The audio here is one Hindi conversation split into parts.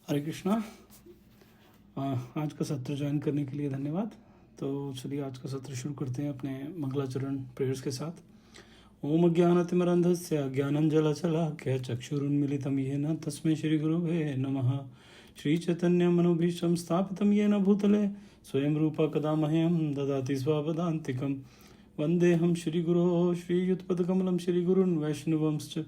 हरे कृष्णा। आज का सत्र ज्वाइन करने के लिए धन्यवाद। तो चलिए आज का सत्र शुरू करते हैं अपने मंगलाचरण प्रेयर्स के साथ। ओम ज्ञानतिमिरन्धस्य ज्ञानञ्जनशलाकया चक्षुरुन्मीलितं येन तस्मै श्रीगुरुवे नमः। श्रीचैतन्यमनोभीष्टं स्थापितं येन भूतले स्वयं रूपा कदा मह्यं ददाति स्वपदान्तिकं। वन्देऽहं श्रीगुरो श्रीयुतपदकमलं श्रीगुरुन् वैष्णवंश्च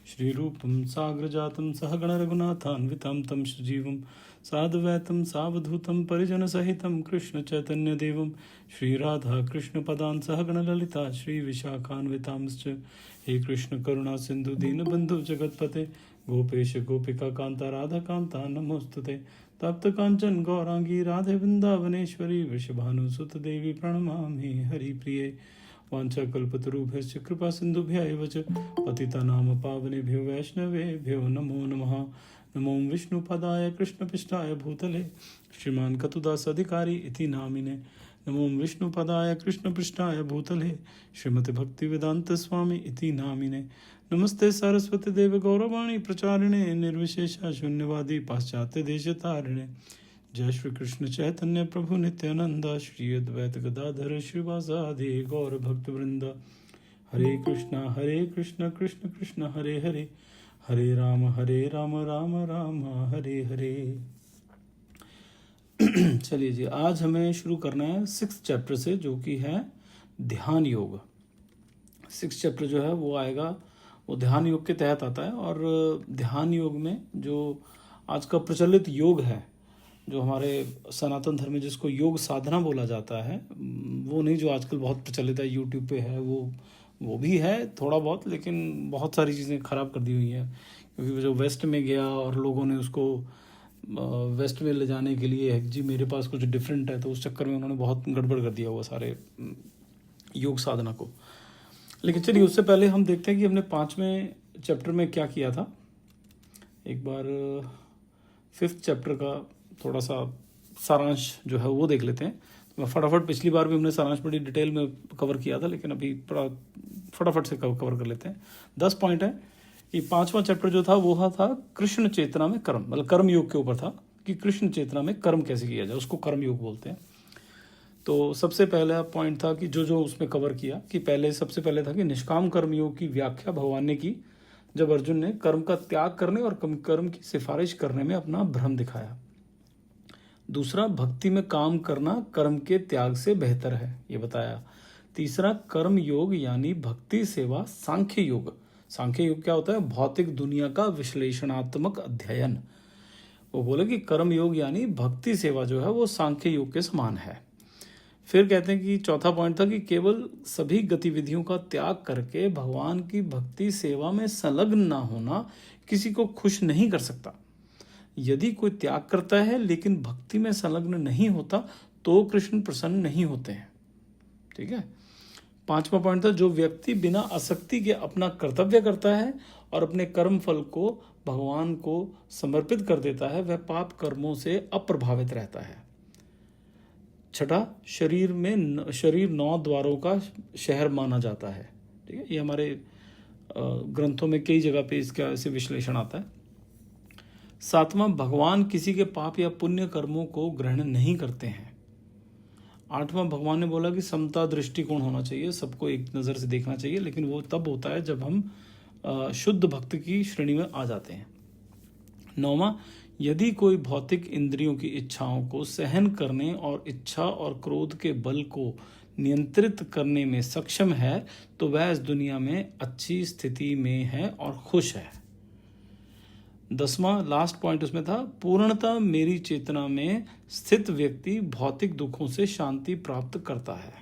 श्रीरूपं साग्रजातं सहगणरघुनाथान्वितं तं सजीवं साद्वैतं सावधूतं परिजनसहितं कृष्णचैतन्यदेवं श्रीराधाकृष्णपदान् सहगणललिता श्रीविशाखान्वितांश्च। हे कृष्ण करुणा सिन्धु दीनबन्धु जगत्पते गोपेश गोपिका कान्ता राधाकान्ता नमोस्तुते। तप्त कांचन गौरांगी राधे वृंदावनेश्वरी वृषभानुसुत देवी प्रणमामि हरिप्रिये। वाञ्छाकल्पतरुभ्यश्च कृपा सिन्धुभ्यैव च पतितानां पावनेभ्यो वैष्णवेभ्यो नमो नमः। नमो विष्णुपदाय कृष्णपृष्ठाय भूतले श्रीमान् कतुदास अधिकारी इति नामिने। नमो विष्णुपदाय कृष्णपृष्ठाय भूतले श्रीमते भक्तिवेदांत स्वामी इति नामिने। नमस्ते सरस्वती देव गौरवाणी प्रचारिणे निर्विशेष शून्यवादी पाश्चात्य देशतारिणे। जय श्री कृष्ण चैतन्य प्रभु नित्यानंद श्री अद्वैत गदाधर श्रीवासादि गौर भक्त वृंद। हरे कृष्ण कृष्ण कृष्ण हरे हरे हरे राम राम राम हरे हरे। चलिए जी, आज हमें शुरू करना है 6th चैप्टर से, जो कि है ध्यान योग। 6th चैप्टर जो है वो आएगा, वो ध्यान योग के तहत आता है। और ध्यान योग में जो आज का प्रचलित योग है, जो हमारे सनातन धर्म में जिसको योग साधना बोला जाता है, वो नहीं जो आजकल बहुत प्रचलित है, यूट्यूब पे है, वो भी है थोड़ा बहुत, लेकिन बहुत सारी चीज़ें ख़राब कर दी हुई हैं। क्योंकि जो वेस्ट में गया और लोगों ने उसको वेस्ट में ले जाने के लिए जी मेरे पास कुछ डिफरेंट है, तो उस चक्कर में उन्होंने बहुत गड़बड़ कर दिया हुआ सारे योग साधना को। लेकिन चलिए उससे पहले हम देखते हैं कि हमने 5वें चैप्टर में क्या किया था। एक बार 5th चैप्टर का थोड़ा सा सारांश जो है वो देख लेते हैं। तो फटाफट, पिछली बार भी हमने सारांश बड़ी डिटेल में कवर किया था, लेकिन अभी थोड़ा फटाफट से कवर कर लेते हैं। 10 पॉइंट है कि 5वां चैप्टर जो था वो था कृष्ण चेतना में कर्म, मतलब कर्म योग के ऊपर था कि कृष्ण चेतना में कर्म कैसे किया जाए, उसको कर्म योग बोलते हैं। तो सबसे पहला पॉइंट था कि जो उसमें कवर किया कि सबसे पहले था कि निष्काम कर्म योग की व्याख्या भगवान ने की, जब अर्जुन ने कर्म का त्याग करने और कर्म की सिफारिश करने में अपना भ्रम दिखाया। दूसरा, भक्ति में काम करना कर्म के त्याग से बेहतर है, ये बताया। तीसरा, कर्म योग यानी भक्ति सेवा सांख्य योग। सांख्य योग क्या होता है? भौतिक दुनिया का विश्लेषणात्मक अध्ययन। वो बोले कि कर्म योग यानी भक्ति सेवा जो है वो सांख्य योग के समान है। फिर कहते हैं कि चौथा पॉइंट था कि केवल सभी गतिविधियों का त्याग करके भगवान की भक्ति सेवा में संलग्न ना होना किसी को खुश नहीं कर सकता। यदि कोई त्याग करता है लेकिन भक्ति में संलग्न नहीं होता तो कृष्ण प्रसन्न नहीं होते हैं। ठीक है। 5वां पॉइंट था, जो व्यक्ति बिना आसक्ति के अपना कर्तव्य करता है और अपने कर्म फल को भगवान को समर्पित कर देता है, वह पाप कर्मों से अप्रभावित रहता है। छठा, शरीर 9 द्वारों का शहर माना जाता है। ठीक है, ये हमारे ग्रंथों में कई जगह पे इसका ऐसे विश्लेषण आता है। 7वां, भगवान किसी के पाप या पुण्य कर्मों को ग्रहण नहीं करते हैं। 8वां, भगवान ने बोला कि समता दृष्टिकोण होना चाहिए, सबको एक नज़र से देखना चाहिए, लेकिन वो तब होता है जब हम शुद्ध भक्त की श्रेणी में आ जाते हैं। 9वां, यदि कोई भौतिक इंद्रियों की इच्छाओं को सहन करने और इच्छा और क्रोध के बल को नियंत्रित करने में सक्षम है तो वह इस दुनिया में अच्छी स्थिति में है और खुश है। 10वां, लास्ट पॉइंट उसमें था, पूर्णतः मेरी चेतना में स्थित व्यक्ति भौतिक दुखों से शांति प्राप्त करता है।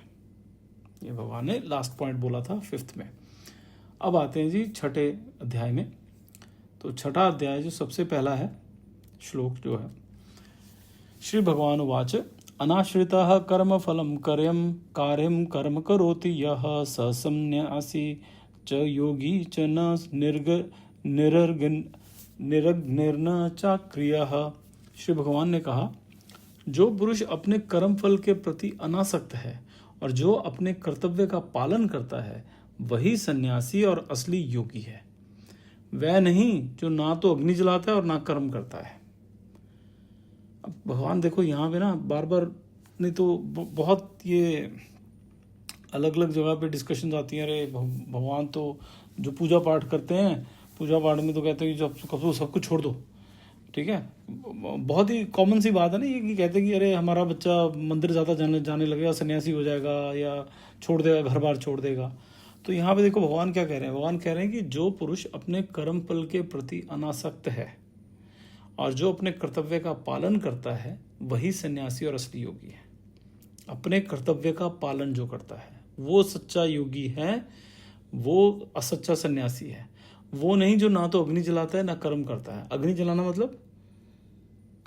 ये भगवान ने लास्ट पॉइंट बोला था 5th में। अब आते हैं जी 6ठे अध्याय में। तो 6ठा अध्याय जो सबसे पहला है श्लोक जो है, श्री भगवान उवाच अनाश्रितः कर्म फलम कार्यम कर्म करोति यः स संन्यासी च योगी च न निरग्निर्न चाक्रियः। श्री भगवान ने कहा, जो पुरुष अपने कर्म फल के प्रति अनासक्त है और जो अपने कर्तव्य का पालन करता है वही सन्यासी और असली योगी है। वह नहीं जो ना तो अग्नि जलाता है और ना कर्म करता है। अब भगवान देखो यहाँ पे ना बार बार, नहीं तो बहुत ये अलग अलग जगह पे डिस्कशन आती हैं, अरे भगवान तो जो पूजा पाठ करते हैं, पूजा पाठ में तो कहते हैं कि जब सब कुछ छोड़ दो, ठीक है। बहुत ही कॉमन सी बात है ना ये, कि कहते हैं कि अरे हमारा बच्चा मंदिर ज़्यादा जाने लगेगा, सन्यासी हो जाएगा या छोड़ देगा, घर बार छोड़ देगा। तो यहाँ पे देखो भगवान क्या कह रहे हैं, भगवान कह रहे हैं कि जो पुरुष अपने कर्म फल के प्रति अनासक्त है और जो अपने कर्तव्य का पालन करता है वही सन्यासी और असली योगी है। अपने कर्तव्य का पालन जो करता है वो सच्चा योगी है, वो असच्चा सन्यासी है। वो नहीं जो ना तो अग्नि जलाता है ना कर्म करता है। अग्नि जलाना मतलब,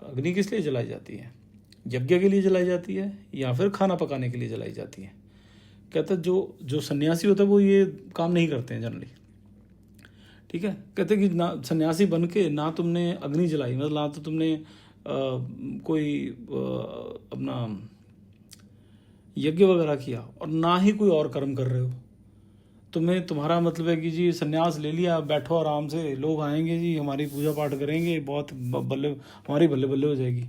अग्नि किस लिए जलाई जाती है? यज्ञ के लिए जलाई जाती है या फिर खाना पकाने के लिए जलाई जाती है। कहते जो सन्यासी होता है वो ये काम नहीं करते हैं जनरली, ठीक है। कहते कि ना सन्यासी बन के ना तुमने अग्नि जलाई, मतलब ना तो तुमने कोई अपना यज्ञ वगैरह किया और ना ही कोई और कर्म कर रहे हो। तुम्हारा मतलब है कि जी सन्यास ले लिया, बैठो आराम से, लोग आएंगे जी हमारी पूजा पाठ करेंगे, बहुत बल्ले हमारी बल्ले बल्ले हो जाएगी।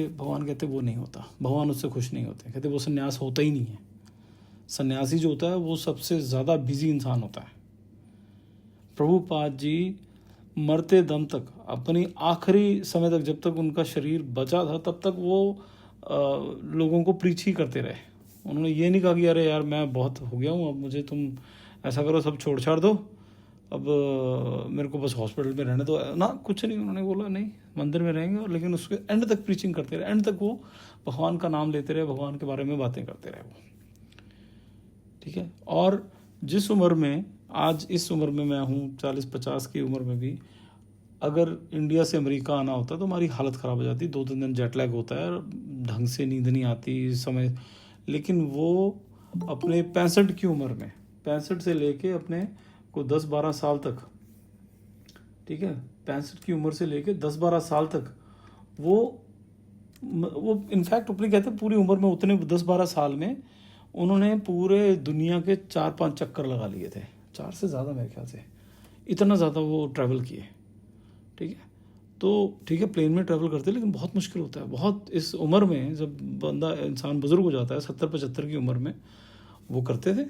भगवान कहते वो नहीं होता, भगवान उससे खुश नहीं होते। कहते वो सन्यास होता ही नहीं है। सन्यासी जो होता है वो सबसे ज़्यादा बिजी इंसान होता है। प्रभुपाद जी मरते दम तक, अपनी आखिरी समय तक, जब तक उनका शरीर बचा था तब तक वो लोगों को प्रीच ही करते रहे। उन्होंने ये नहीं कहा कि अरे यार मैं बहुत हो गया हूँ, अब मुझे तुम ऐसा करो, सब छोड़ छाड़ दो, अब मेरे को बस हॉस्पिटल में रहने दो ना, कुछ नहीं। उन्होंने बोला नहीं, मंदिर में रहेंगे, और लेकिन उसके एंड तक प्रीचिंग करते रहे, एंड तक वो भगवान का नाम लेते रहे, भगवान के बारे में बातें करते रहे वो, ठीक है। और जिस उम्र में, आज इस उम्र में मैं हूँ 40-50 की उम्र में भी, अगर इंडिया से अमेरिका आना होता तो हमारी हालत ख़राब हो जाती। 2-3 दिन जेट लैग होता है, ढंग से नींद नहीं आती समय। लेकिन वो अपने 65 की उम्र में, 65 से लेके अपने को 10-12 साल तक, ठीक है, 65 की उम्र से लेके 10-12 साल तक वो इनफैक्ट अपनी कहते हैं पूरी उम्र में, उतने 10-12 साल में उन्होंने पूरे दुनिया के 4-5 चक्कर लगा लिए थे, 4 से ज़्यादा मेरे ख्याल से, इतना ज़्यादा वो ट्रैवल किए, ठीक है। तो ठीक है, प्लेन में ट्रैवल करते हैं, लेकिन बहुत मुश्किल होता है, बहुत। इस उम्र में जब बंदा, इंसान बुजुर्ग हो जाता है 70-75 की उम्र में, वो करते थे।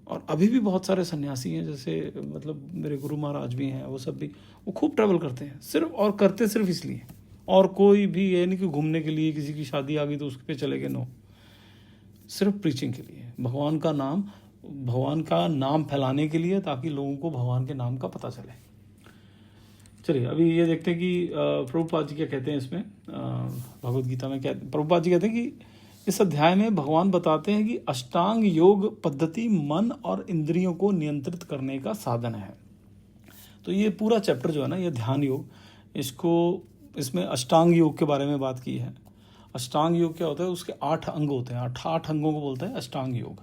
और अभी भी बहुत सारे सन्यासी हैं, जैसे मतलब मेरे गुरु महाराज भी हैं, वो सब भी, वो खूब ट्रैवल करते हैं सिर्फ, और करते सिर्फ इसलिए, और कोई भी ये नहीं कि घूमने के लिए, किसी की शादी आ गई तो उसके पे चले गए, नो, सिर्फ प्रीचिंग के लिए, भगवान का नाम फैलाने के लिए, ताकि लोगों को भगवान के नाम का पता चले। चलिए अभी ये देखते हैं कि प्रभुपाद जी क्या कहते हैं इसमें, भगवद गीता में क्या प्रभुपाद जी कहते हैं कि इस अध्याय में भगवान बताते हैं कि अष्टांग योग पद्धति मन और इंद्रियों को नियंत्रित करने का साधन है। तो ये पूरा चैप्टर जो है ना, ये ध्यान योग, इसमें अष्टांग योग के बारे में बात की है। अष्टांग योग क्या होता है? उसके 8 अंग होते हैं, 8 अंगों को बोलते हैं अष्टांग योग।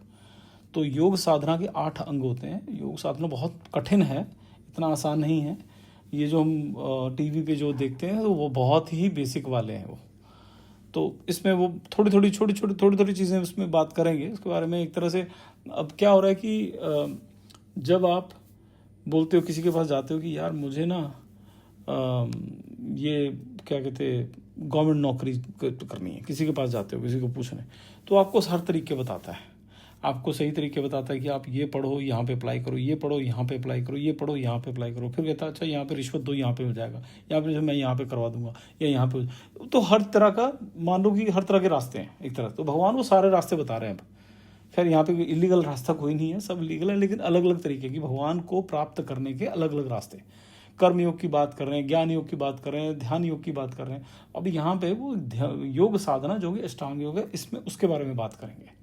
तो योग साधना के 8 अंग होते हैं। योग साधना बहुत कठिन है, इतना आसान नहीं है। ये जो हम टीवी पे जो देखते हैं तो वो बहुत ही बेसिक वाले हैं वो। तो इसमें वो छोटी छोटी चीज़ें उसमें बात करेंगे इसके बारे में, एक तरह से। अब क्या हो रहा है कि जब आप बोलते हो, किसी के पास जाते हो कि यार मुझे ना ये क्या कहते हैं, गवर्नमेंट नौकरी करनी है, किसी के पास जाते हो, किसी को पूछने, तो आपको हर तरीके बताता है, आपको सही तरीके बताता है कि आप ये पढ़ो, यहाँ पे अप्लाई करो, ये पढ़ो, यहाँ पे अप्लाई करो, ये पढ़ो, यहाँ पे अप्लाई करो। फिर कहता है अच्छा यहाँ पे रिश्वत दो, यहाँ पे हो जाएगा, यहाँ पे मैं यहाँ पे करवा दूंगा, या यहाँ पे। तो हर तरह का, मान लो कि हर तरह के रास्ते हैं एक तरह। तो भगवान वो सारे रास्ते बता रहे हैं। अब खैर यहाँ पे इलीगल रास्ता कोई नहीं है, सब लीगल है, लेकिन अलग अलग तरीके की, भगवान को प्राप्त करने के अलग अलग रास्ते। कर्म योग की बात कर रहे हैं, ज्ञान योग की बात कर रहे हैं, ध्यान योग की बात कर रहे हैं। अब यहाँ पे वो योग साधना जो कि अष्टांग योग है, इसमें उसके बारे में बात करेंगे।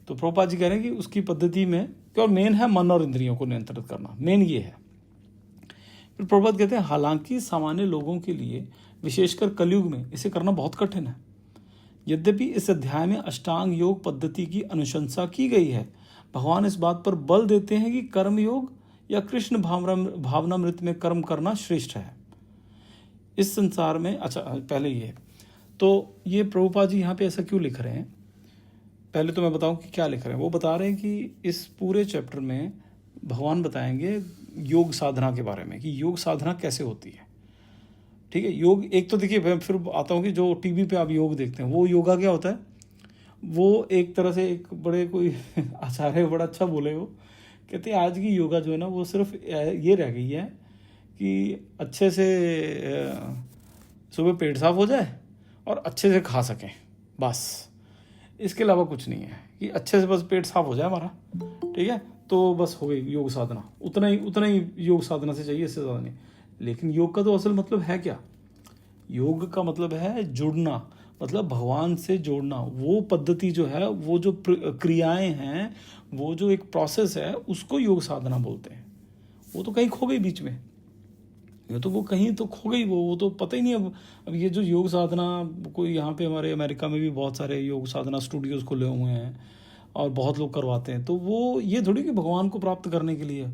तो प्रभुपाद जी कह रहे हैं कि उसकी पद्धति में क्या मेन है, मन और इंद्रियों को नियंत्रित करना, मेन ये है। फिर प्रभुपाद कहते हैं हालांकि सामान्य लोगों के लिए, विशेषकर कलयुग में, इसे करना बहुत कठिन है। यद्यपि इस अध्याय में अष्टांग योग पद्धति की अनुशंसा की गई है, भगवान इस बात पर बल देते हैं कि कर्म योग या कृष्ण भावनामृत में कर्म करना श्रेष्ठ है इस संसार में। अच्छा पहले ये, तो ये प्रभुपाद जी यहाँ पे ऐसा क्यों लिख रहे हैं, पहले तो मैं बताऊं कि क्या लिख रहे हैं। वो बता रहे हैं कि इस पूरे चैप्टर में भगवान बताएंगे योग साधना के बारे में, कि योग साधना कैसे होती है। ठीक है। योग एक तो देखिए, मैं फिर आता हूँ कि जो टीवी पे आप योग देखते हैं, वो योगा क्या होता है? वो एक तरह से एक बड़े कोई आचार्य बड़ा अच्छा बोले, वो कहते हैं आज की योगा जो है ना, वो सिर्फ ये रह गई है कि अच्छे से सुबह पेट साफ हो जाए और अच्छे से खा सकें, बस। इसके अलावा कुछ नहीं है कि अच्छे से बस पेट साफ हो जाए हमारा, ठीक है, तो बस हो गई योग साधना। उतना ही योग साधना से चाहिए, इससे ज़्यादा नहीं। लेकिन योग का तो असल मतलब है क्या? योग का मतलब है जुड़ना, मतलब भगवान से जोड़ना। वो पद्धति जो है, वो जो क्रियाएं हैं, वो जो एक प्रोसेस है, उसको योग साधना बोलते हैं। वो तो कहीं खो गई बीच में, ये तो वो कहीं तो खो गई, वो तो पता ही नहीं। अब ये जो योग साधना, कोई यहाँ पे हमारे अमेरिका में भी बहुत सारे योग साधना स्टूडियोज खुले हुए हैं और बहुत लोग करवाते हैं। तो वो ये थोड़ी कि भगवान को प्राप्त करने के लिए,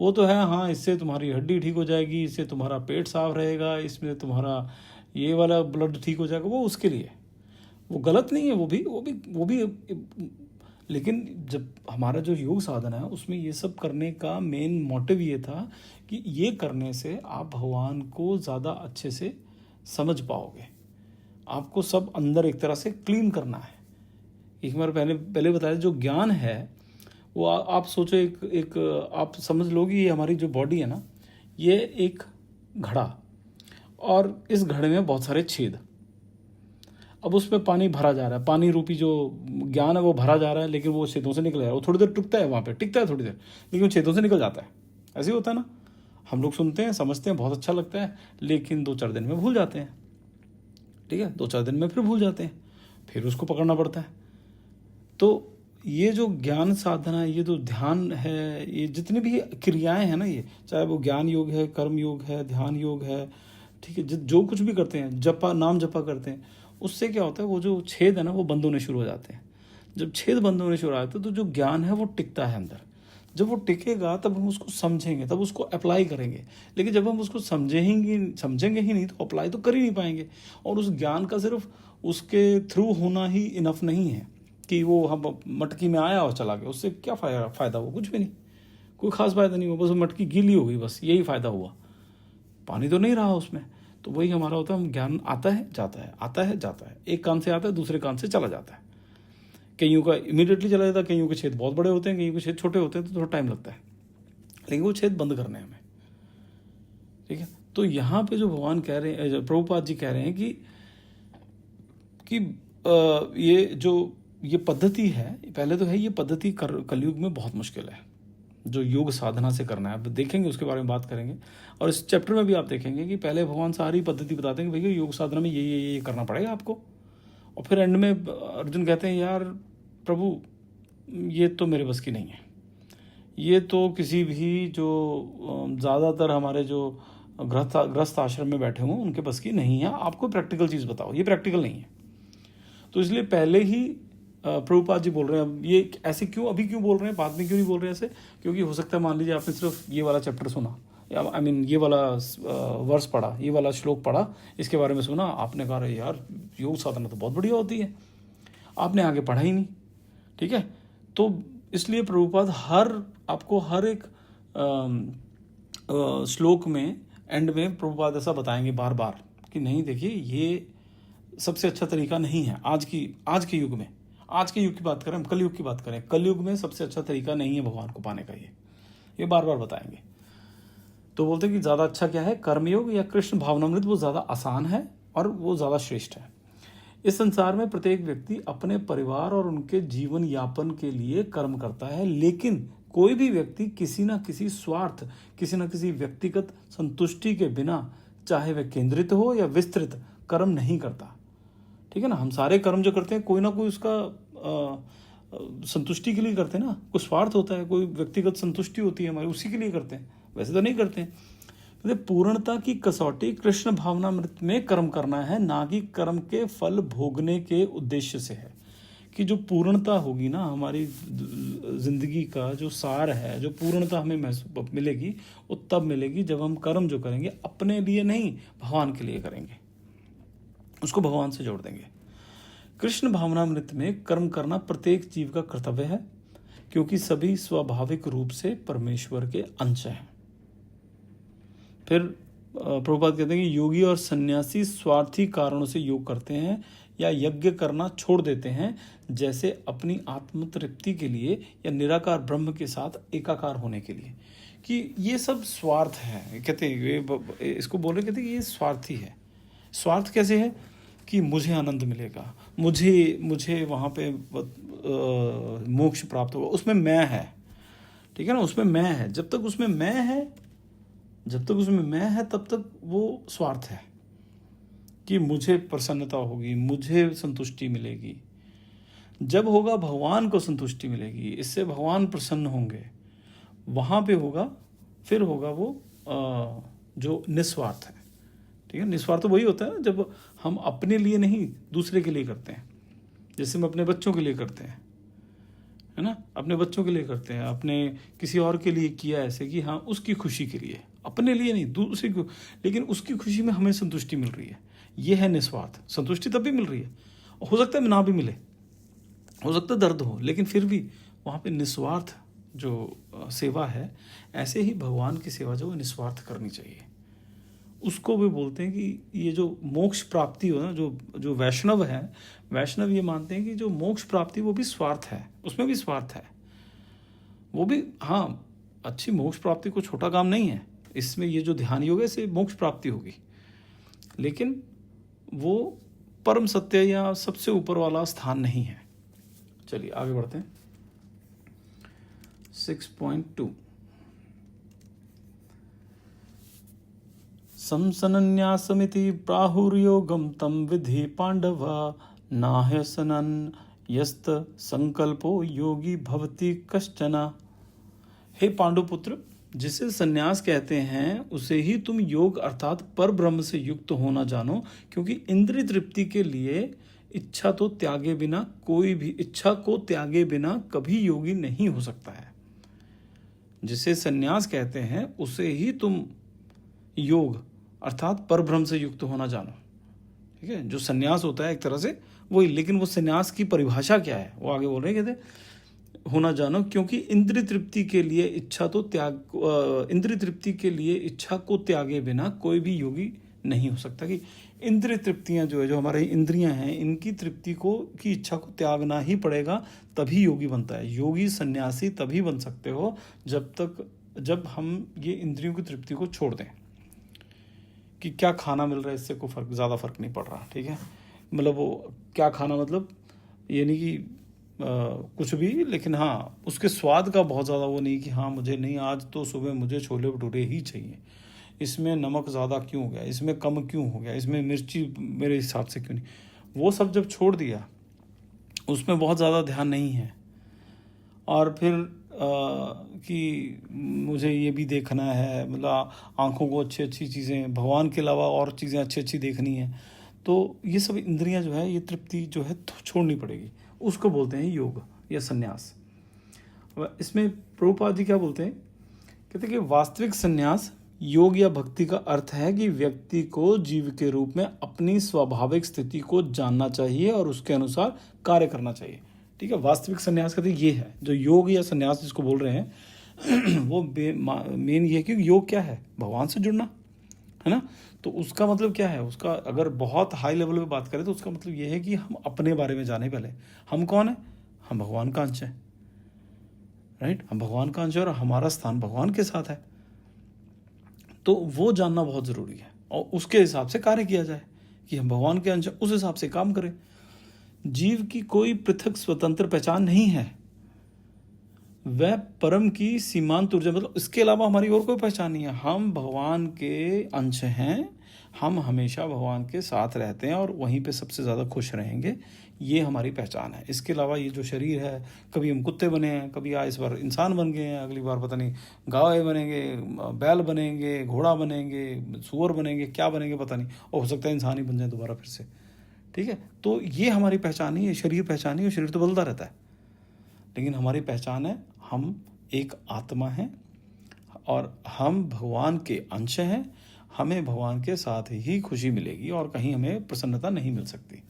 वो तो है हाँ इससे तुम्हारी हड्डी ठीक हो जाएगी, इससे तुम्हारा पेट साफ रहेगा, इसमें तुम्हारा ये वाला ब्लड ठीक हो जाएगा, वो उसके लिए। वो गलत नहीं है, वो भी लेकिन जब हमारा जो योग साधना है, उसमें ये सब करने का मेन मोटिव ये था कि ये करने से आप भगवान को ज़्यादा अच्छे से समझ पाओगे। आपको सब अंदर एक तरह से क्लीन करना है। एक बार पहले बताया, जो ज्ञान है वो आप सोचो, एक आप समझ लो कि ये हमारी जो बॉडी है ना, ये एक घड़ा, और इस घड़े में बहुत सारे छेद। अब उसमें पानी भरा जा रहा है, पानी रूपी जो ज्ञान है वो भरा जा रहा है, लेकिन वो छेदों से निकल जा रहा है। वो थोड़ी देर टिकता है, वहाँ पे टिकता है थोड़ी देर, लेकिन वो छेदों से निकल जाता है। ऐसे ही होता है ना, हम लोग सुनते हैं, समझते हैं, बहुत अच्छा लगता है, लेकिन 2-4 दिन में भूल जाते हैं। ठीक है, 2-4 दिन में फिर भूल जाते हैं, फिर उसको पकड़ना पड़ता है। तो ये जो ज्ञान साधना है, ये जो ध्यान है, ये जितनी भी क्रियाएं हैं ना, ये चाहे वो ज्ञान योग है, कर्म योग है, ध्यान योग है, ठीक है, जो कुछ भी करते हैं, जपा नाम जपा करते हैं, उससे क्या होता है, वो जो छेद है ना, वो बंद होने शुरू हो जाते हैं। जब छेद बंद होने शुरू हो जाते हैं, तो जो ज्ञान है वो टिकता है अंदर। जब वो टिकेगा तब हम उसको समझेंगे, तब उसको अप्लाई करेंगे। लेकिन जब हम उसको समझेंगे ही नहीं, तो अप्लाई तो कर ही नहीं पाएंगे। और उस ज्ञान का सिर्फ उसके थ्रू होना ही इनफ नहीं है कि वो हम मटकी में आया और चला गया। उससे क्या फ़ायदा हुआ? कुछ भी नहीं, कोई खास फ़ायदा नहीं हुआ, बस वो मटकी गीली हो गई, बस यही फ़ायदा हुआ, पानी तो नहीं रहा उसमें। तो वही हमारा होता है, हम ज्ञान आता है जाता है, आता है जाता है, एक कान से आता है दूसरे कान से चला जाता है। कईयों का इमीडिएटली चला जाता है, कईयों के छेद बहुत बड़े होते हैं, कईयों के छेद छोटे होते हैं, तो थोड़ा टाइम लगता है, लेकिन वो छेद बंद करने हमें। ठीक है, तो यहाँ पे जो भगवान कह रहे हैं, प्रभुपाद जी कह रहे हैं कि ये पद्धति है, पहले तो है ये पद्धति कलयुग में बहुत मुश्किल है, जो योग साधना से करना है। अब देखेंगे, उसके बारे में बात करेंगे। और इस चैप्टर में भी आप देखेंगे कि पहले भगवान सारी पद्धति बताते हैं कि भैया योग साधना में ये करना पड़ेगा आपको। और फिर एंड में अर्जुन कहते हैं, यार प्रभु ये तो मेरे बस की नहीं है, ये तो किसी भी जो ज़्यादातर हमारे जो गृहस्थ आश्रम में बैठे हों उनके बस की नहीं है, आपको प्रैक्टिकल चीज़ बताओ, ये प्रैक्टिकल नहीं है। तो इसलिए पहले ही प्रभुपाद जी बोल रहे हैं। अब ये ऐसे क्यों अभी क्यों बोल रहे हैं, बाद में क्यों नहीं बोल रहे हैं ऐसे? क्योंकि हो सकता है मान लीजिए आपने सिर्फ ये वाला चैप्टर सुना, आई मीन ये वाला वर्स पढ़ा, ये वाला श्लोक पढ़ा, इसके बारे में सुना, आपने कहा यार योग साधना तो बहुत बढ़िया होती है, आपने आगे पढ़ा ही नहीं। ठीक है, तो इसलिए प्रभुपाद आपको हर एक श्लोक में एंड में प्रभुपाद ऐसा बताएंगे बार बार कि नहीं देखिए, ये सबसे अच्छा तरीका नहीं है आज के युग में। आज के युग की बात करें, हम कलयुग की बात करें, कलयुग में सबसे अच्छा तरीका नहीं है भगवान को पाने का, ये बार बार बताएंगे। तो बोलते हैं कि ज़्यादा अच्छा क्या है, कर्मयोग या कृष्ण भावनामृत, वो ज़्यादा आसान है और वो ज़्यादा श्रेष्ठ है। इस संसार में प्रत्येक व्यक्ति अपने परिवार और उनके जीवन यापन के लिए कर्म करता है, लेकिन कोई भी व्यक्ति किसी न किसी स्वार्थ, किसी न किसी व्यक्तिगत संतुष्टि के बिना, चाहे वह केंद्रित हो या विस्तृत, कर्म नहीं करता। ठीक है ना, हम सारे कर्म जो करते हैं कोई ना कोई उसका संतुष्टि के लिए करते हैं ना, कोई स्वार्थ होता है, कोई व्यक्तिगत संतुष्टि होती है हमारी, उसी के लिए करते हैं, वैसे तो नहीं करते हैं। पूर्णता की कसौटी कृष्ण भावनामृत में कर्म करना है, ना कि कर्म के फल भोगने के उद्देश्य से है। कि जो पूर्णता होगी ना हमारी जिंदगी का, जो सार है, जो पूर्णता हमें मिलेगी, वो तब मिलेगी जब हम कर्म जो करेंगे अपने लिए नहीं, भगवान के लिए करेंगे, उसको भगवान से जोड़ देंगे। कृष्ण भावनामृत में कर्म करना प्रत्येक जीव का कर्तव्य है, क्योंकि सभी स्वाभाविक रूप से परमेश्वर के अंश हैं। फिर प्रभुपाद कहते हैं कि योगी और सन्यासी स्वार्थी कारणों से योग करते हैं या यज्ञ करना छोड़ देते हैं, जैसे अपनी आत्म तृप्ति के लिए या निराकार ब्रह्म के साथ एकाकार होने के लिए। कि ये सब स्वार्थ है, कहते हैं इसको बोल रहे, कहते हैं कि ये स्वार्थी है। स्वार्थ कैसे है कि मुझे आनंद मिलेगा, मुझे वहाँ पे मोक्ष प्राप्त होगा, उसमें मैं है, ठीक है ना, उसमें मैं है। जब तक उसमें मैं है तब तक वो स्वार्थ है कि मुझे प्रसन्नता होगी, मुझे संतुष्टि मिलेगी। जब होगा भगवान को संतुष्टि मिलेगी, इससे भगवान प्रसन्न होंगे, वहाँ पे होगा, फिर होगा वो जो निस्वार्थ है। ठीक है, निस्वार्थ तो वही होता है जब हम अपने लिए नहीं दूसरे के लिए करते हैं। जैसे हम अपने बच्चों के लिए करते हैं, है ना, अपने बच्चों के लिए करते हैं, अपने किसी और के लिए किया ऐसे कि हाँ उसकी खुशी के लिए, अपने लिए नहीं दूसरे को, लेकिन उसकी खुशी में हमें संतुष्टि मिल रही है। ये है निस्वार्थ। संतुष्टि तब भी मिल रही है, हो सकता है ना भी मिले, हो सकता है दर्द हो, लेकिन फिर भी वहाँ पे निस्वार्थ जो सेवा है, ऐसे ही भगवान की सेवा जो है निस्वार्थ करनी चाहिए। उसको भी बोलते हैं कि ये जो मोक्ष प्राप्ति हो ना, जो वैष्णव है, वैष्णव ये मानते हैं कि जो मोक्ष प्राप्ति वो भी स्वार्थ है, उसमें भी स्वार्थ है। वो भी हाँ, अच्छी मोक्ष प्राप्ति को छोटा काम नहीं है, इसमें ये जो ध्यान योग है से मोक्ष प्राप्ति होगी, लेकिन वो परम सत्य या सबसे ऊपर वाला स्थान नहीं है। चलिए आगे बढ़ते हैं। 6.2 संसनन्यासमिति प्राहुर्योगम तम विधि पांडव नाह्यसनन यस्त संकल्पो योगी भवति कश्चन। हे पांडुपुत्र, जिसे सन्यास कहते हैं उसे ही तुम योग अर्थात पर ब्रह्म से युक्त होना जानो, क्योंकि इंद्रिय तृप्ति के लिए इच्छा को त्यागे बिना कभी योगी नहीं हो सकता है। जिसे सन्यास कहते हैं उसे ही तुम योग अर्थात पर ब्रह्म से युक्त होना जानो। ठीक है, जो सन्यास होता है एक तरह से वही, लेकिन वो सन्यास की परिभाषा क्या है वो आगे बोल रहे हैं, कहते होना जानो, क्योंकि इंद्रिय तृप्ति के लिए इच्छा को त्यागे बिना कोई भी योगी नहीं हो सकता। कि इंद्रिय तृप्तियां जो है, जो हमारे इंद्रियां हैं, इनकी तृप्ति की इच्छा को त्यागना ही पड़ेगा, तभी योगी बनता है। योगी सन्यासी तभी बन सकते हो जब हम ये इंद्रियों की तृप्ति को छोड़ दें। कि क्या खाना मिल रहा है इससे कोई ज़्यादा फर्क नहीं पड़ रहा। ठीक है, मतलब वो क्या खाना, मतलब ये नहीं कि कुछ भी, लेकिन हाँ उसके स्वाद का बहुत ज़्यादा वो नहीं कि हाँ मुझे नहीं, आज तो सुबह मुझे छोले भटूरे ही चाहिए, इसमें नमक ज़्यादा क्यों हो गया, इसमें कम क्यों हो गया, इसमें मिर्ची मेरे हिसाब से क्यों नहीं। वो सब जब छोड़ दिया, उसमें बहुत ज़्यादा ध्यान नहीं है, और फिर कि मुझे ये भी देखना है, मतलब आँखों को अच्छी अच्छी चीज़ें, भगवान के अलावा और चीज़ें अच्छी अच्छी देखनी है, तो ये सब इंद्रियां जो है, ये तृप्ति जो है छोड़नी पड़ेगी। उसको बोलते हैं योग या सन्यास। इसमें प्रभुपाद जी क्या बोलते हैं, कहते हैं कि वास्तविक सन्यास योग या भक्ति का अर्थ है कि व्यक्ति को जीव के रूप में अपनी स्वाभाविक स्थिति को जानना चाहिए और उसके अनुसार कार्य करना चाहिए। ठीक है, वास्तविक सन्यास कहते हैं ये है, जो योग या सन्यास जिसको बोल रहे हैं वो मेन ये है कि योग क्या है, भगवान से जुड़ना है ना। तो उसका मतलब क्या है, उसका अगर बहुत हाई लेवल पे बात करें तो उसका मतलब ये है कि हम अपने बारे में जाने, पहले हम कौन है, हम भगवान का अंश है, राइट, हम भगवान का अंश है और हमारा स्थान भगवान के साथ है। तो वो जानना बहुत ज़रूरी है और उसके हिसाब से कार्य किया जाए कि हम भगवान के अंश, उस हिसाब से काम करें। जीव की कोई पृथक स्वतंत्र पहचान नहीं है, वह परम की सीमांत ऊर्जा, मतलब इसके अलावा हमारी और कोई पहचान नहीं है। हम भगवान के अंश हैं, हम हमेशा भगवान के साथ रहते हैं और वहीं पे सबसे ज़्यादा खुश रहेंगे, ये हमारी पहचान है। इसके अलावा ये जो शरीर है, कभी हम कुत्ते बने हैं, कभी इस बार इंसान बन गए हैं, अगली बार पता नहीं गाय बनेंगे, बैल बनेंगे, घोड़ा बनेंगे, सूअर बनेंगे, क्या बनेंगे पता नहीं, और हो सकता है इंसान ही बन जाए दोबारा फिर से। ठीक है, तो ये हमारी पहचान ही है, शरीर पहचान ही है, शरीर तो बदलता रहता है, लेकिन हमारी पहचान है हम एक आत्मा हैं और हम भगवान के अंश हैं। हमें भगवान के साथ ही खुशी मिलेगी और कहीं हमें प्रसन्नता नहीं मिल सकती।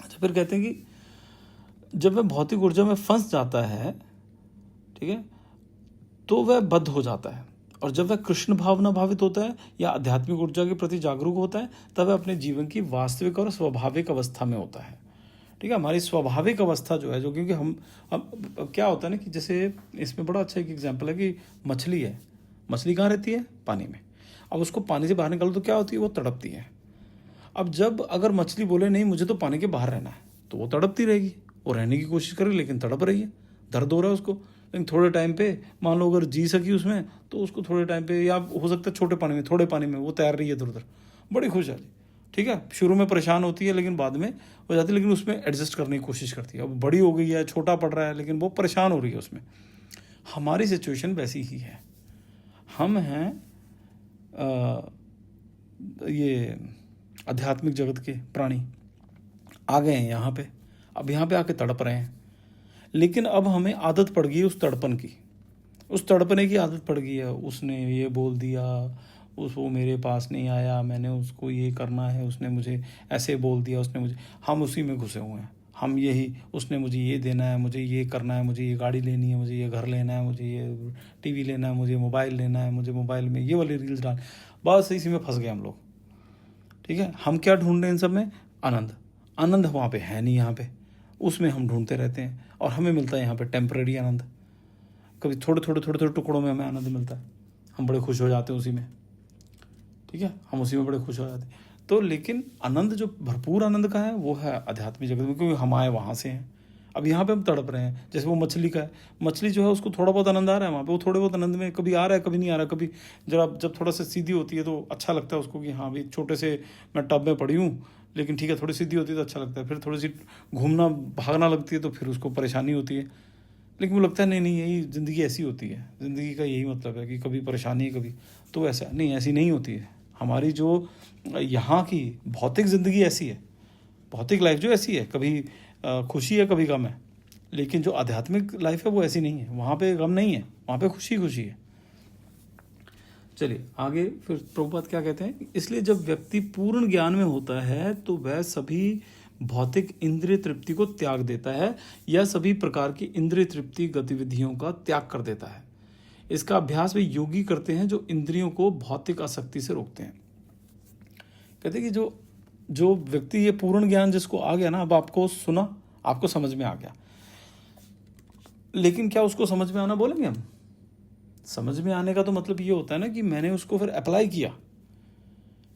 अच्छा, फिर कहते हैं कि जब वह भौतिक ऊर्जा में फंस जाता है, ठीक है, तो वह बद्ध हो जाता है और जब वह कृष्ण भावना भावित होता है या आध्यात्मिक ऊर्जा के प्रति जागरूक होता है, तब वह अपने जीवन की वास्तविक और स्वाभाविक अवस्था में होता है। ठीक है, हमारी स्वाभाविक अवस्था जो है, जो क्योंकि हम अब क्या होता है ना कि जैसे इसमें बड़ा अच्छा एक एग्जाम्पल है कि मछली है। मछली कहाँ रहती है? पानी में। अब उसको पानी से बाहर निकालो तो क्या होती है? वो तड़पती है। अब जब अगर मछली बोले नहीं मुझे तो पानी के बाहर रहना है, तो वो तड़पती रहेगी, वो रहने की कोशिश करे लेकिन तड़प रही है, दर्द हो रहा है उसको। लेकिन थोड़े टाइम पे मान लो अगर जी सकी उसमें, तो उसको थोड़े टाइम पे, या हो सकता है छोटे पानी में, थोड़े पानी में वो तैर रही है इधर उधर, बड़ी खुश है। ठीक है, शुरू में परेशान होती है लेकिन बाद में हो जाती है, लेकिन उसमें एडजस्ट करने की कोशिश करती है। अब बड़ी हो गई है, छोटा पड़ रहा है, लेकिन वो परेशान हो रही है उसमें। हमारी सिचुएशन वैसी ही है। हम हैं ये आध्यात्मिक जगत के प्राणी, आ गए हैं यहाँ पे, अब यहाँ पे आके तड़प रहे हैं, लेकिन अब हमें आदत पड़ गई है उस तड़पन की, उस तड़पने की आदत पड़ गई है। उसने ये बोल दिया, वो मेरे पास नहीं आया, मैंने उसको ये करना है, उसने मुझे ऐसे बोल दिया, उसने मुझे, हम उसी में घुसे हुए हैं। हम यही, उसने मुझे ये देना है, मुझे ये करना है, मुझे ये गाड़ी लेनी है, मुझे ये घर लेना है, मुझे ये टीवी लेना है, मुझे मोबाइल लेना है, मुझे मोबाइल में ये वाली रील्स डाल, बस इसी में फंस गए हम लोग। ठीक है, हम क्या ढूंढ रहे हैं इन सब में? आनंद। आनंद वहाँ पे है नहीं, यहाँ पे उसमें हम ढूंढते रहते हैं, और हमें मिलता है यहाँ पे टेम्परेरी आनंद। कभी थोड़े थोड़े टुकड़ों में हमें आनंद मिलता है, हम बड़े खुश हो जाते हैं उसी में। ठीक है, हम उसी में बड़े खुश हो जाते हैं। तो लेकिन आनंद जो भरपूर आनंद का है वो है आध्यात्मिक जगत में, क्योंकि हम आए वहाँ से हैं। अब यहाँ पे हम तड़प रहे हैं, जैसे वो मछली का है। मछली जो है उसको थोड़ा बहुत आनंद आ रहा है वहाँ पे, वो थोड़े बहुत आनंद में कभी आ रहा है कभी नहीं आ रहा। कभी जब थोड़ा सा सीधी होती है तो अच्छा लगता है उसको कि हाँ भाई छोटे से मैं टब में पड़ी हूँ, लेकिन ठीक है, थोड़ी सीधी होती है तो अच्छा लगता है। फिर थोड़ी सी घूमना भागना लगती है तो फिर उसको परेशानी होती है, लेकिन वो लगता है नहीं यही ज़िंदगी ऐसी होती है, ज़िंदगी का यही मतलब है कि कभी परेशानी है कभी, तो ऐसा नहीं, ऐसी नहीं होती है। हमारी जो यहाँ की भौतिक ज़िंदगी ऐसी है, भौतिक लाइफ जो ऐसी है, कभी खुशी है कभी गम है, लेकिन जो आध्यात्मिक लाइफ है वो ऐसी नहीं है। वहाँ पे गम नहीं है, वहाँ पे खुशी खुशी है। चलिए आगे फिर प्रभुपाद क्या कहते हैं, इसलिए जब व्यक्ति पूर्ण ज्ञान में होता है तो वह सभी भौतिक इंद्रिय तृप्ति को त्याग देता है या सभी प्रकार की इंद्रिय तृप्ति गतिविधियों का त्याग कर देता है। इसका अभ्यास वे योगी करते हैं जो इंद्रियों को भौतिक आसक्ति से रोकते हैं। कहते हैं कि जो व्यक्ति ये पूर्ण ज्ञान जिसको आ गया ना, अब आपको सुना, आपको समझ में आ गया, लेकिन क्या उसको समझ में आना बोलेंगे हम? समझ में आने का तो मतलब ये होता है ना कि मैंने उसको फिर अप्लाई किया।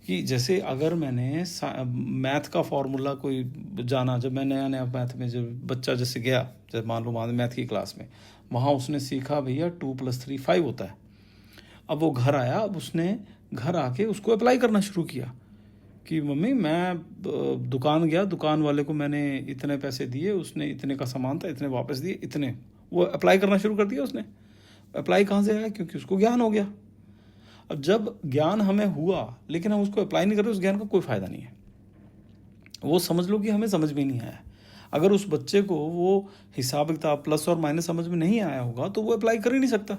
कि जैसे अगर मैंने मैथ का फॉर्मूला कोई जाना, जब मैं नया नया मैथ में जब बच्चा जैसे गया, जब मान लो मैथ की क्लास में, वहाँ उसने सीखा भैया 2+3 5 होता है। अब वो घर आया, अब उसने घर आके उसको अप्लाई करना शुरू किया कि मम्मी मैं दुकान गया, दुकान वाले को मैंने इतने पैसे दिए, उसने इतने का सामान था, इतने वापस दिए, इतने। वो अप्लाई करना शुरू कर दिया उसने। अप्लाई कहाँ से आया? क्योंकि उसको ज्ञान हो गया। अब जब ज्ञान हमें हुआ लेकिन हम उसको अप्लाई नहीं कर रहे, उस ज्ञान का कोई फ़ायदा नहीं है। वो समझ लो कि हमें समझ में नहीं आया। अगर उस बच्चे को वो हिसाब किताब प्लस और माइनस समझ में नहीं आया होगा तो वो अप्लाई कर ही नहीं सकता।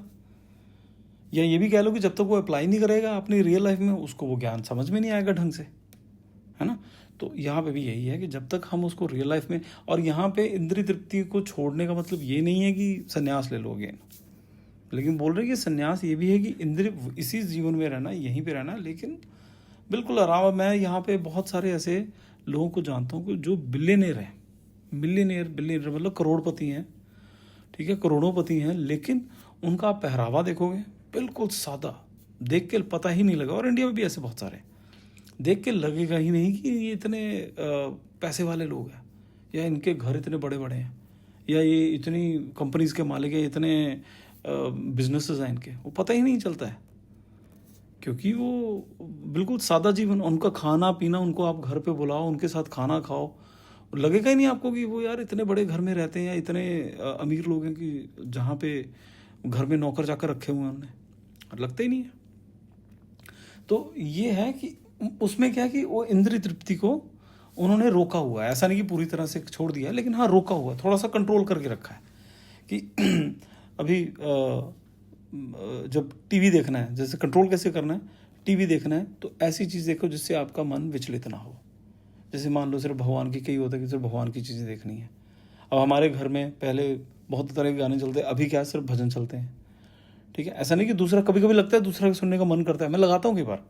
या ये भी कह लो कि जब तक वो अप्लाई नहीं करेगा अपनी रियल लाइफ में, उसको वो ज्ञान समझ में नहीं आएगा ढंग से, है ना। तो यहाँ पे भी यही है कि जब तक हम उसको रियल लाइफ में, और यहाँ पे इंद्रिय तृप्ति को छोड़ने का मतलब ये नहीं है कि संन्यास ले लोगे, लेकिन बोल रहे हैं कि संन्यास ये भी है कि इंद्रिय इसी जीवन में रहना, यहीं पे रहना, लेकिन बिल्कुल आराम। मैं यहाँ पे बहुत सारे ऐसे लोगों को जानता हूँ जो बिलियनियर हैं, बिलियनियर मतलब करोड़पति हैं, ठीक है, करोड़ोंपति हैं, लेकिन उनका पहरावा देखोगे बिल्कुल सादा, देख के पता ही नहीं लगा। और इंडिया में भी ऐसे बहुत सारे, देख के लगेगा ही नहीं कि ये इतने पैसे वाले लोग हैं, या इनके घर इतने बड़े बड़े हैं, या ये इतनी कंपनीज के मालिक हैं, इतने बिजनेसेस हैं इनके, वो पता ही नहीं चलता है, क्योंकि वो बिल्कुल सादा जीवन। उनका खाना पीना, उनको आप घर पे बुलाओ, उनके साथ खाना खाओ, लगेगा ही नहीं आपको कि वो यार इतने बड़े घर में रहते हैं या इतने अमीर लोग हैं कि जहाँ पे घर में नौकर जाकर रखे हुए हैं उन्होंने, लगता ही नहीं है। तो ये है कि उसमें क्या है कि वो इंद्रिय तृप्ति को उन्होंने रोका हुआ है। ऐसा नहीं कि पूरी तरह से छोड़ दिया है, लेकिन हाँ रोका हुआ है, थोड़ा सा कंट्रोल करके रखा है कि अभी जब टीवी देखना है, जैसे कंट्रोल कैसे करना है, टीवी देखना है तो ऐसी चीज़ देखो जिससे आपका मन विचलित ना हो। जैसे मान लो सिर्फ भगवान की, कई होता है कि सिर्फ भगवान की चीज़ें देखनी है। अब हमारे घर में पहले बहुत तरह के गाने चलते हैं, अभी क्या सिर्फ भजन चलते हैं, ठीक है, ऐसा नहीं कि दूसरा, कभी कभी लगता है दूसरा सुनने का मन करता है, मैं लगाता हूँ कई बार,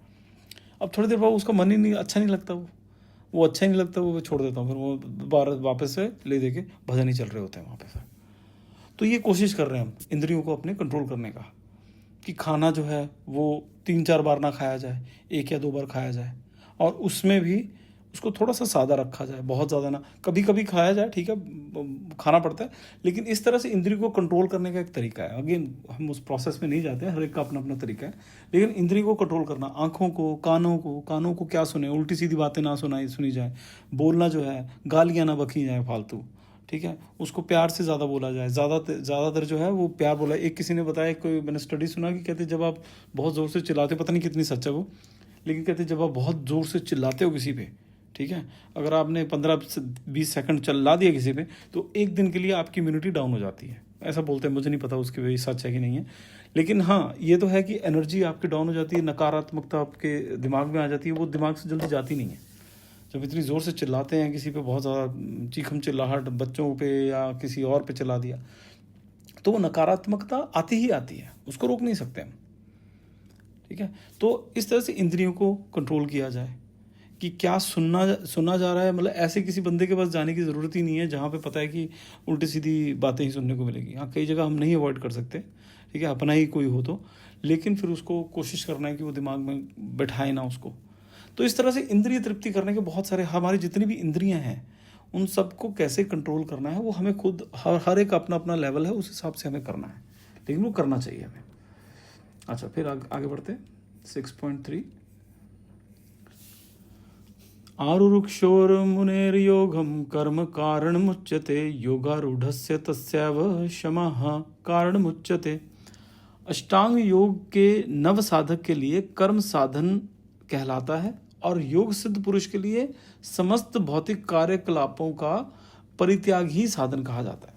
अब थोड़ी देर बाद उसका मन ही नहीं, अच्छा नहीं लगता, वो अच्छा ही नहीं लगता, वो छोड़ देता हूँ, फिर वो बार वापस से ले दे के भजन ही चल रहे होते हैं वहाँ पे फिर। तो ये कोशिश कर रहे हैं हम इंद्रियों को अपने कंट्रोल करने का, कि खाना जो है वो 3-4 बार ना खाया जाए, 1 या 2 बार खाया जाए, और उसमें भी उसको थोड़ा सा सादा रखा जाए, बहुत ज़्यादा ना, कभी कभी खाया जाए, ठीक है, खाना पड़ता है, लेकिन इस तरह से इंद्रियों को कंट्रोल करने का एक तरीका है। अगेन हम उस प्रोसेस में नहीं जाते हैं, हर एक का अपना अपना तरीका है, लेकिन इंद्रियों को कंट्रोल करना, आँखों को, कानों को क्या सुने, उल्टी सीधी बातें ना सुनी जाए, बोलना जो है, गालियाँ ना बकी जाए फालतू, ठीक है, उसको प्यार से ज़्यादा बोला जाए, ज़्यादातर जो है वो प्यार बोला। एक किसी ने बताया, कोई मैंने स्टडी सुना कि कहते जब आप बहुत ज़ोर से चिल्लाते, पता नहीं कितनी सच है वो, लेकिन कहते जब आप बहुत ज़ोर से चिल्लाते हो किसी पे, ठीक है, अगर आपने 15 से 20 सेकंड चिल्ला दिया किसी पे, तो एक दिन के लिए आपकी इम्यूनिटी डाउन हो जाती है, ऐसा बोलते हैं, मुझे नहीं पता उसकी वजह सच है कि नहीं है, लेकिन हाँ ये तो है कि एनर्जी आपकी डाउन हो जाती है, नकारात्मकता आपके दिमाग में आ जाती है, वो दिमाग से जल्दी जाती नहीं है। जब इतनी ज़ोर से चिल्लाते हैं किसी पे, बहुत ज़्यादा चीखम चिल्लाहट, बच्चों पे या किसी और पे चिल्ला दिया, तो वो नकारात्मकता आती ही आती है, उसको रोक नहीं सकते हम, ठीक है। तो इस तरह से इंद्रियों को कंट्रोल किया जाए कि क्या सुनना जा रहा है, मतलब ऐसे किसी बंदे के पास जाने की ज़रूरत ही नहीं है जहाँ पे पता है कि उल्टी सीधी बातें ही सुनने को मिलेगी। हाँ, कई जगह हम नहीं अवॉइड कर सकते, ठीक है, अपना ही कोई हो तो, लेकिन फिर उसको कोशिश करना है कि वो दिमाग में बैठाए ना उसको। तो इस तरह से इंद्रिय तृप्ति करने के बहुत सारे, हमारी जितनी भी इंद्रियां हैं उन सबको कैसे कंट्रोल करना है वो हमें खुद, हर एक अपना अपना लेवल है, उस हिसाब से हमें करना है, लेकिन वो करना चाहिए हमें। अच्छा, फिर आगे बढ़ते 6.3, आरुरुक्षोर्मुनेर्योगं कर्म कारणमुच्यते, योगारूढ़स्य तस्यैव शमः कारणमुच्यते। अष्टांग योग के नव साधक के लिए कर्म साधन कहलाता है, और योग सिद्ध पुरुष के लिए समस्त भौतिक कार्यकलापों का परित्याग ही साधन कहा जाता है।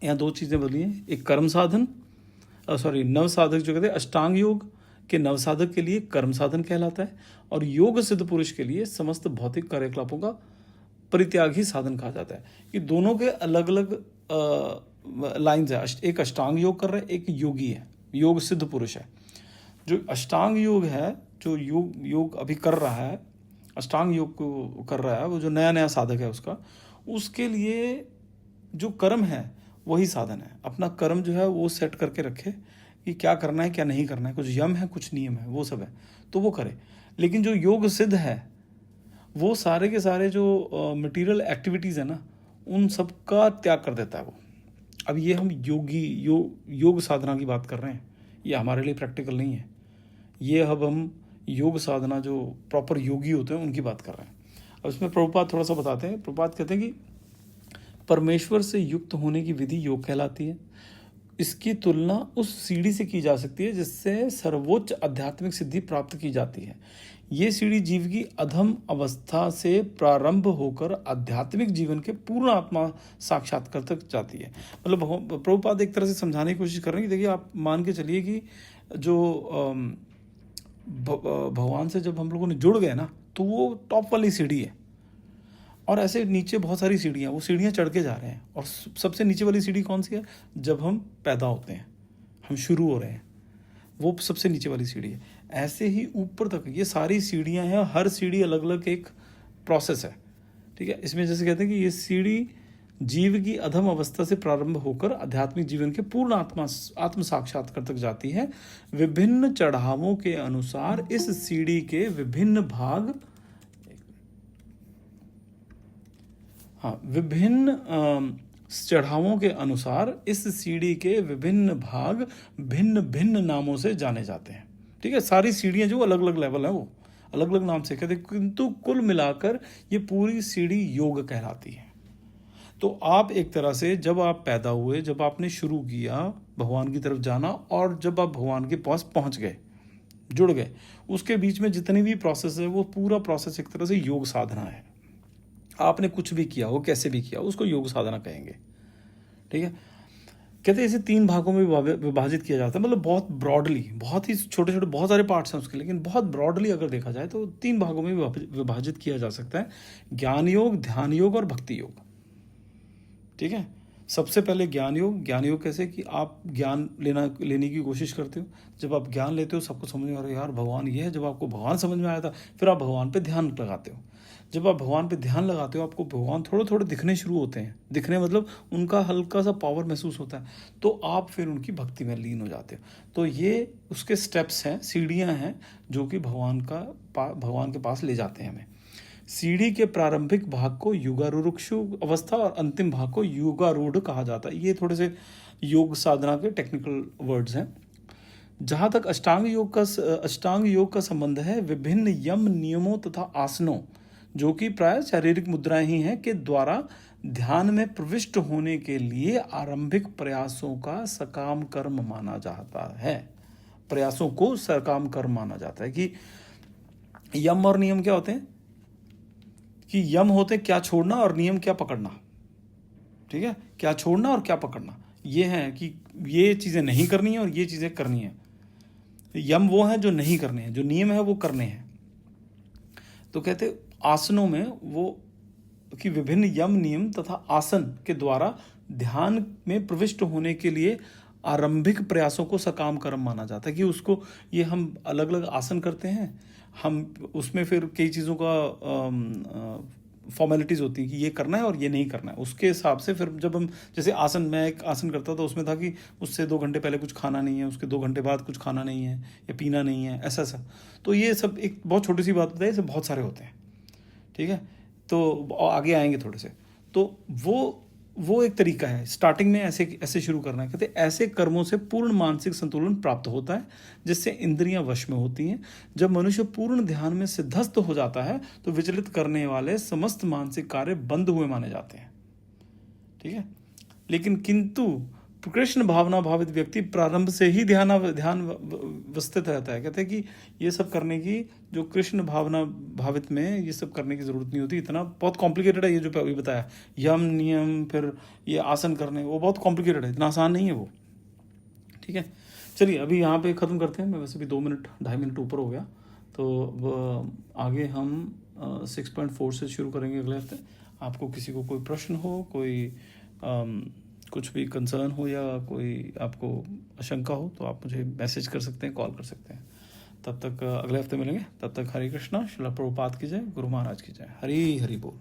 यहाँ 2 चीज़ें बोली हैं, एक कर्म साधन, नव साधक जो कहते हैं, अष्टांग योग के नव साधक के लिए कर्म साधन कहलाता है, और योग सिद्ध पुरुष के लिए समस्त भौतिक कार्यकलापों का परित्याग ही साधन कहा जाता है। ये दोनों के अलग अलग लाइन्स है, एक अष्टांग योग कर रहा है, एक योगी है, योग सिद्ध पुरुष है। जो अष्टांग योग है, जो योग अभी कर रहा है, अष्टांग योग को कर रहा है, वो जो नया साधक है उसके लिए जो कर्म है वही साधन है। अपना कर्म जो है वो सेट करके रखे कि क्या करना है क्या नहीं करना है, कुछ यम है कुछ नियम है, वो सब है तो वो करे। लेकिन जो योग सिद्ध है वो सारे के सारे जो मटेरियल एक्टिविटीज़ है ना, उन सब का त्याग कर देता है वो। अब ये हम योग साधना की बात कर रहे हैं, ये हमारे लिए प्रैक्टिकल नहीं है। ये अब हम योग साधना जो प्रॉपर योगी होते हैं उनकी बात कर रहे हैं। अब इसमें प्रभुपाद थोड़ा सा बताते हैं। प्रभुपाद कहते हैं कि परमेश्वर से युक्त होने की विधि योग कहलाती है। इसकी तुलना उस सीढ़ी से की जा सकती है जिससे सर्वोच्च आध्यात्मिक सिद्धि प्राप्त की जाती है। ये सीढ़ी जीव की अधम अवस्था से प्रारंभ होकर आध्यात्मिक जीवन के पूर्ण आत्मा साक्षात्कार तक जाती है। मतलब प्रभुपाद एक तरह से समझाने की कोशिश कर रहे हैं कि देखिए, आप मान के चलिए कि जो भगवान से जब हम लोगों ने जुड़ गए ना, तो वो टॉप वाली सीढ़ी है, और ऐसे नीचे बहुत सारी सीढ़ियाँ, वो सीढ़ियाँ चढ़ के जा रहे हैं। और सबसे नीचे वाली सीढ़ी कौन सी है? जब हम पैदा होते हैं, हम शुरू हो रहे हैं, वो सबसे नीचे वाली सीढ़ी है। ऐसे ही ऊपर तक ये सारी सीढ़ियाँ हैं, हर सीढ़ी अलग अलग एक प्रोसेस है, ठीक है। इसमें जैसे कहते हैं कि ये सीढ़ी जीव की अधम अवस्था से प्रारंभ होकर आध्यात्मिक जीवन के पूर्ण आत्म साक्षात्कार तक जाती है। विभिन्न चढ़ावों के अनुसार इस सीढ़ी के विभिन्न भाग, विभिन्न चढ़ावों के अनुसार इस सीढ़ी के विभिन्न भाग भिन्न भिन्न नामों से जाने जाते हैं, ठीक है। सारी सीढ़ियाँ जो अलग अलग लेवल है वो अलग अलग नाम से कहते हैं, किंतु कुल मिलाकर ये पूरी सीढ़ी योग कहलाती है। तो आप एक तरह से जब आप पैदा हुए, जब आपने शुरू किया भगवान की तरफ जाना, और जब आप भगवान के पास पहुंच गए, जुड़ गए, उसके बीच में जितनी भी प्रोसेस है वो पूरा प्रोसेस एक तरह से योग साधना है। आपने कुछ भी किया हो, कैसे भी किया, उसको योग साधना कहेंगे, ठीक है। कहते हैं इसे 3 भागों में विभाजित किया जाता है, मतलब बहुत ब्रॉडली, बहुत ही छोटे छोटे बहुत सारे पार्ट्स हैं उसके, लेकिन बहुत ब्रॉडली अगर देखा जाए तो 3 भागों में विभाजित किया जा सकता है: ज्ञान योग, ध्यान योग और भक्ति योग, ठीक है। सबसे पहले ज्ञान योग। ज्ञान योग कैसे कि आप ज्ञान लेने की कोशिश करते हो। जब आप ज्ञान लेते हो सबको समझ में आ रहा है यार भगवान ये है। जब आपको भगवान समझ में आया था फिर आप भगवान पे ध्यान लगाते हो। जब आप भगवान पे ध्यान लगाते हो आपको भगवान थोड़े थोड़े दिखने शुरू होते हैं। दिखने मतलब उनका हल्का सा पावर महसूस होता है, तो आप फिर उनकी भक्ति में लीन हो जाते हो। तो ये उसके स्टेप्स हैं, सीढ़ियाँ हैं जो कि भगवान के पास ले जाते हैं हमें। सीढ़ी के प्रारंभिक भाग को युगारूढ़ अवस्था और अंतिम भाग को युगारूढ़ कहा जाता है। ये थोड़े से योग साधना के टेक्निकल वर्ड्स हैं। जहाँ तक अष्टांग योग का संबंध है, विभिन्न यम नियमों तथा आसनों जो कि प्राय शारीरिक मुद्राएं ही हैं के द्वारा ध्यान में प्रविष्ट होने के लिए आरंभिक प्रयासों का सकाम कर्म माना जाता है। प्रयासों को सकाम कर्म माना जाता है कि यम और नियम क्या होते हैं कि यम होते क्या छोड़ना और नियम क्या पकड़ना। ठीक है, क्या छोड़ना और क्या पकड़ना, ये है कि ये चीज़ें नहीं करनी है और ये चीज़ें करनी है। यम वो है जो नहीं करने हैं, जो नियम है वो करने हैं। तो कहते आसनों में वो कि विभिन्न यम नियम तथा आसन के द्वारा ध्यान में प्रविष्ट होने के लिए आरंभिक प्रयासों को सकाम कर्म माना जाता है। कि उसको ये हम अलग अलग आसन करते हैं, हम उसमें फिर कई चीज़ों का फॉर्मेलिटीज़ होती हैं कि ये करना है और ये नहीं करना है। उसके हिसाब से फिर जब हम जैसे मैं एक आसन करता था उसमें था कि उससे 2 घंटे पहले कुछ खाना नहीं है, उसके 2 घंटे बाद कुछ खाना नहीं है या पीना नहीं है, ऐसा। तो ये सब एक बहुत छोटी सी बात होती है, ऐसे बहुत सारे होते हैं। ठीक है, तो आगे आएंगे थोड़े से। तो वो एक तरीका है स्टार्टिंग में ऐसे शुरू करना है। कहते ऐसे कर्मों से पूर्ण मानसिक संतुलन प्राप्त होता है जिससे इंद्रियां वश में होती हैं। जब मनुष्य पूर्ण ध्यान में सिद्धस्त हो जाता है तो विचलित करने वाले समस्त मानसिक कार्य बंद हुए माने जाते हैं। ठीक है, लेकिन किंतु कृष्ण भावना भावित व्यक्ति प्रारंभ से ही ध्यान वस्थित रहता है। कहते हैं कि ये सब करने की जो कृष्ण भावना भावित में ये सब करने की जरूरत नहीं होती। इतना बहुत कॉम्प्लिकेटेड है ये जो अभी बताया, यम नियम फिर ये आसन करने, वो बहुत कॉम्प्लिकेटेड है, इतना आसान नहीं है वो। ठीक है, चलिए अभी यहाँ पे ख़त्म करते हैं। मैं वैसे भी 2-2.5 मिनट ऊपर हो गया, तो आगे हम 6.4 से शुरू करेंगे अगले हफ्ते। आपको किसी को कोई प्रश्न हो, कोई कुछ भी कंसर्न हो या कोई आपको आशंका हो तो आप मुझे मैसेज कर सकते हैं, कॉल कर सकते हैं। तब तक अगले हफ्ते मिलेंगे। तब तक हरे कृष्णा, श्रील प्रभुपाद की जय, गुरु महाराज की जय। हरी हरि बोल।